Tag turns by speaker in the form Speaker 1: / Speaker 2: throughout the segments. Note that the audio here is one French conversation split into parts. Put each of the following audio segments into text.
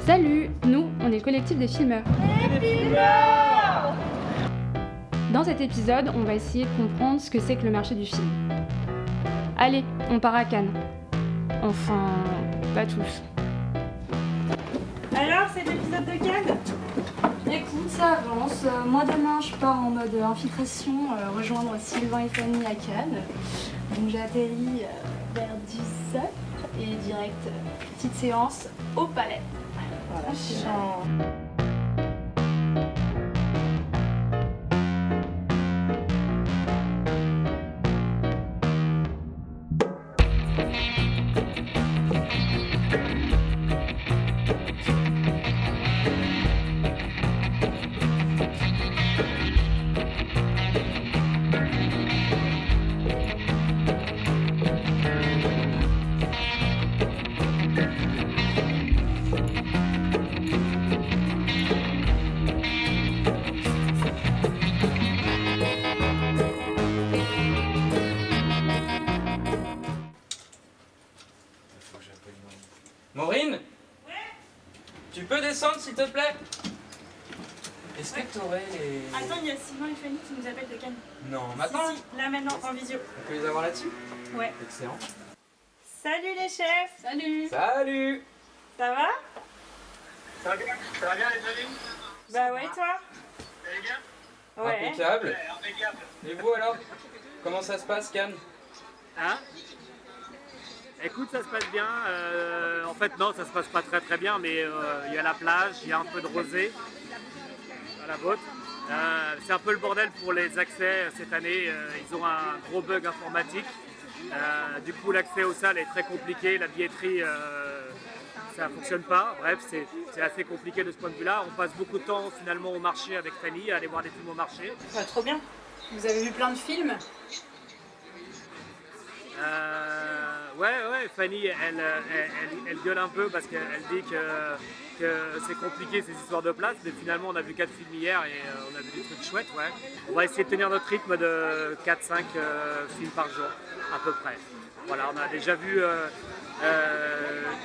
Speaker 1: Salut, nous, on est le collectif des filmeurs. Dans cet épisode, on va essayer de comprendre ce que c'est que le marché du film. Allez, on part à Cannes. Enfin, pas tous.
Speaker 2: Alors, cet épisode de Cannes?
Speaker 3: Écoute, ça avance. Moi demain, je pars en mode infiltration, rejoindre Sylvain et Fanny à Cannes. Donc j'ai atterri vers 17h et direct, petite séance au palais. Voilà,
Speaker 4: Maureen? Ouais. Tu peux descendre s'il te plaît? Est-ce que tu aurais les...
Speaker 2: Attends, il y a Sylvain et Fanny qui nous appellent de Cannes.
Speaker 4: Non, maintenant?
Speaker 2: Si, là maintenant, en visio.
Speaker 4: On peut les avoir là-dessus?
Speaker 2: Ouais.
Speaker 4: Excellent.
Speaker 2: Salut les chefs!
Speaker 3: Salut!
Speaker 4: Salut!
Speaker 2: Ça va?
Speaker 5: Ça va bien les amis?
Speaker 2: Bah ouais, toi?
Speaker 5: Vous allez bien?
Speaker 2: Ouais.
Speaker 4: Impeccable.
Speaker 5: Ouais, impeccable.
Speaker 4: Et vous alors? Comment ça se passe, Cannes?
Speaker 6: Hein? Écoute, ça se passe bien. En fait, non, ça se passe pas très très bien, mais il y a la plage, il y a un peu de rosée à la botte. C'est un peu le bordel pour les accès cette année. Ils ont un gros bug informatique. Du coup, l'accès aux salles est très compliqué. La billetterie, ça ne fonctionne pas. Bref, c'est assez compliqué de ce point de vue-là. On passe beaucoup de temps finalement au marché avec Fanny, à aller voir des films au marché.
Speaker 2: Bah, trop bien.
Speaker 3: Vous avez vu plein de films?
Speaker 6: Ouais, Fanny, elle gueule un peu parce qu'elle dit que c'est compliqué ces histoires de place, mais finalement on a vu 4 films hier et on a vu des trucs chouettes, ouais. On va essayer de tenir notre rythme de 4-5 films par jour, à peu près. Voilà, on a déjà vu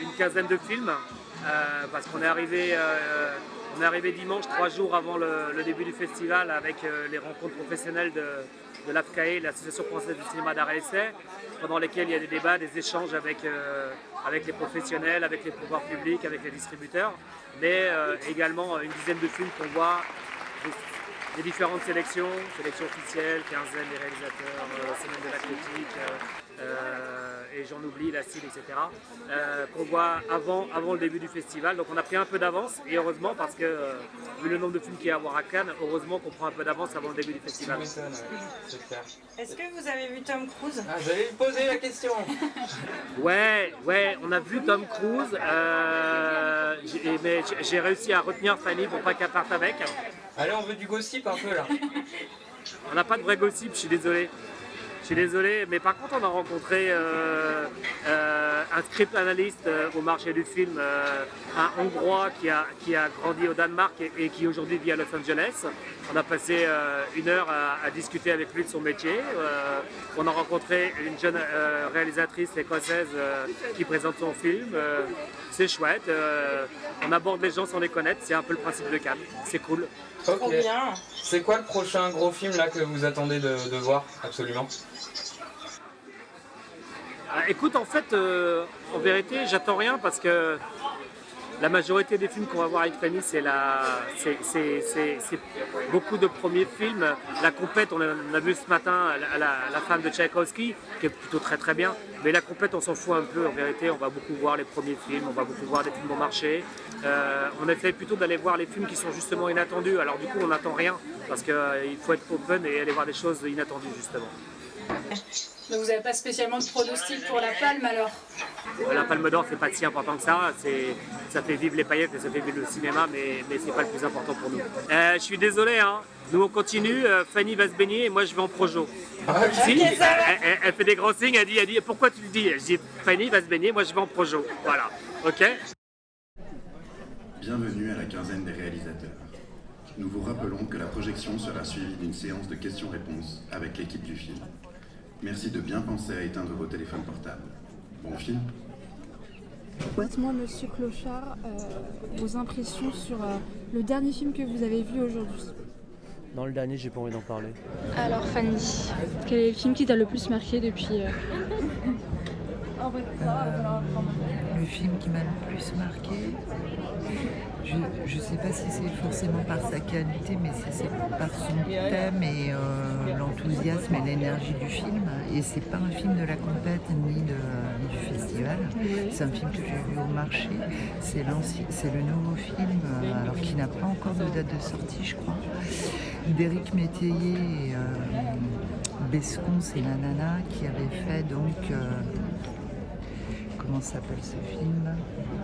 Speaker 6: une quinzaine de films, parce qu'on est arrivé dimanche, 3 jours avant le début du festival, avec les rencontres professionnelles de l'AFCAE, l'Association française du cinéma d'art et essai, pendant lesquels il y a des débats, des échanges avec les professionnels, avec les pouvoirs publics, avec les distributeurs, mais également une dizaine de films qu'on voit, des différentes sélections officielles, quinzaine des réalisateurs, semaine de la critique, et j'en oublie, la cible, etc., qu'on voit avant le début du festival. Donc on a pris un peu d'avance, et heureusement, parce que vu le nombre de films qu'il y a à voir à Cannes, heureusement qu'on prend un peu d'avance avant le début du festival.
Speaker 4: Tu m'étonnes, ouais. C'est clair.
Speaker 2: Est-ce que vous avez vu Tom Cruise?
Speaker 4: Ah, j'allais lui poser la question.
Speaker 6: Ouais, on a vu Tom Cruise, mais j'ai réussi à retenir Fanny pour pas qu'elle parte avec.
Speaker 4: Allez, on veut du gossip un peu là.
Speaker 6: On n'a pas de vrai gossip, je suis désolé. Mais par contre on a rencontré un script analyste au marché du film, un Hongrois qui a grandi au Danemark et qui aujourd'hui vit à Los Angeles. On a passé 1 heure à discuter avec lui de son métier. On a rencontré une jeune réalisatrice écossaise qui présente son film. C'est chouette, on aborde les gens sans les connaître, c'est un peu le principe de Cannes, c'est cool.
Speaker 4: Ok.
Speaker 2: Trop bien.
Speaker 4: C'est quoi le prochain gros film là que vous attendez de voir absolument?
Speaker 6: Écoute, en fait, en vérité, j'attends rien parce que la majorité des films qu'on va voir avec Fanny, c'est beaucoup de premiers films. La compète, on a vu ce matin la femme de Tchaïkovski, qui est plutôt très très bien. Mais la compète, on s'en fout un peu. En vérité, on va beaucoup voir les premiers films, on va beaucoup voir des films au marché. On essaie plutôt d'aller voir les films qui sont justement inattendus. Alors du coup, on n'attend rien parce qu'il faut être open et aller voir des choses inattendues justement.
Speaker 3: Mais vous n'avez pas spécialement de pronostic pour la Palme alors?
Speaker 6: La Palme d'Or, c'est pas si important que ça. Ça fait vivre les paillettes et ça fait vivre le cinéma, mais c'est pas le plus important pour nous. Je suis désolé, hein. Nous on continue. Fanny va se baigner et moi je vais en projo. Si, elle fait des grands signes. Elle dit pourquoi tu le dis? Je dis Fanny va se baigner, moi je vais en projo. Voilà. Ok.
Speaker 7: Bienvenue à la quinzaine des réalisateurs. Nous vous rappelons que la projection sera suivie d'une séance de questions-réponses avec l'équipe du film. Merci de bien penser à éteindre vos téléphones portables. Bon film.
Speaker 8: Dites-moi, monsieur Clochard, vos impressions sur le dernier film que vous avez vu aujourd'hui.
Speaker 9: Dans le dernier, j'ai pas envie d'en parler.
Speaker 1: Alors Fanny, quel est le film qui t'a le plus marqué depuis
Speaker 10: Le film qui m'a le plus marqué, je sais pas si c'est forcément par sa qualité, mais c'est par son thème et l'enthousiasme et l'énergie du film. Et c'est pas un film de la compète ni du festival. C'est un film que j'ai vu au marché. C'est le nouveau film, alors qui n'a pas encore de date de sortie, je crois, d'Éric Métayer et Bescon, c'est la nana qui avait fait donc... comment s'appelle ce film?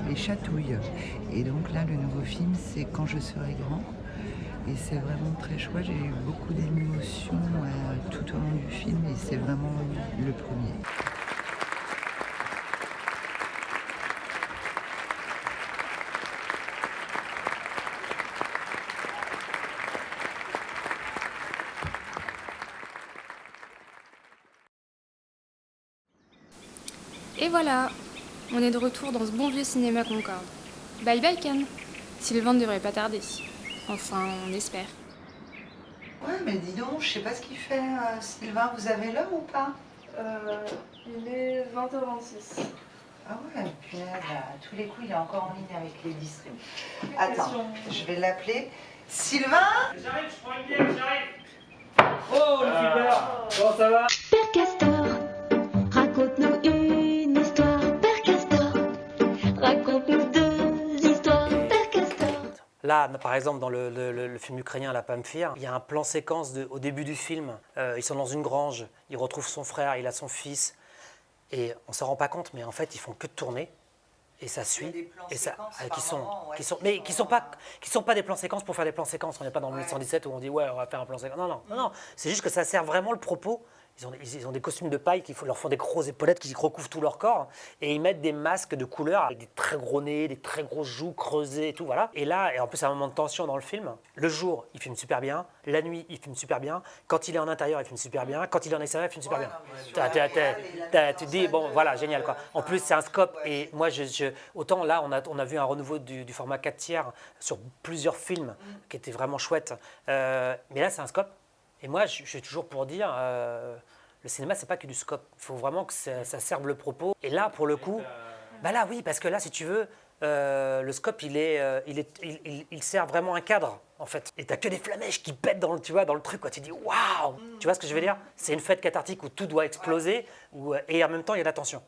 Speaker 10: Les Chatouilles. Et donc là, le nouveau film, c'est Quand je serai grand. Et c'est vraiment très chouette. J'ai eu beaucoup d'émotions tout au long du film et c'est vraiment le premier.
Speaker 1: Et voilà, on est de retour dans ce bon vieux cinéma Concorde. Bye bye Cannes. Sylvain ne devrait pas tarder. Enfin, on espère.
Speaker 10: Ouais, mais dis donc, je sais pas ce qu'il fait, Sylvain. Vous avez l'heure ou pas?
Speaker 3: Il est 20h26.
Speaker 10: Ah ouais, punaise, à tous les coups, il est encore en ligne avec les distribs. Attends, je vais l'appeler. Sylvain?
Speaker 6: J'arrive, je prends une bière, j'arrive. Oh, le super. Comment ça va?
Speaker 11: Père Castor, raconte-nous une histoire. Père Castor, raconte-nous deux histoires. Père Castor.
Speaker 12: Là, par exemple, dans le film ukrainien La Pamphire, il y a un plan séquence au début du film. Ils sont dans une grange, il retrouve son frère, il a son fils. Et on ne s'en rend pas compte, mais en fait, ils font que de tourner. Et ça suit. Et ça, qui sont pas des plans séquences pour faire des plans séquences. On n'est pas dans le 1917 où on dit ouais, on va faire un plan séquence. Non. C'est juste que ça sert vraiment le propos. Ils ont des costumes de paille qui leur font des grosses épaulettes qui recouvrent tout leur corps et ils mettent des masques de couleurs avec des très gros nez, des très grosses joues creusées et tout, voilà. Et là, et en plus, c'est un moment de tension dans le film. Le jour, il filme super bien. La nuit, il filme super bien. Quand il est en intérieur, il filme super bien. Quand il est en extérieur, il filme super bien. Tu te dis, bon, voilà, génial, quoi. En plus, c'est un scope. Et moi, autant là, on a vu un renouveau du format 4/3 sur plusieurs films qui étaient vraiment chouettes. Mais là, c'est un scope. Et moi, je suis toujours pour dire, le cinéma, c'est pas que du scope. Il faut vraiment que ça serve le propos. Et là, pour le coup, bah là, oui, parce que là, si tu veux, le scope, il sert vraiment un cadre, en fait. Et t'as que des flamèches qui pètent dans le truc, quoi. Tu dis, waouh! Tu vois ce que je veux dire? C'est une fête cathartique où tout doit exploser, et en même temps, il y a de la tension.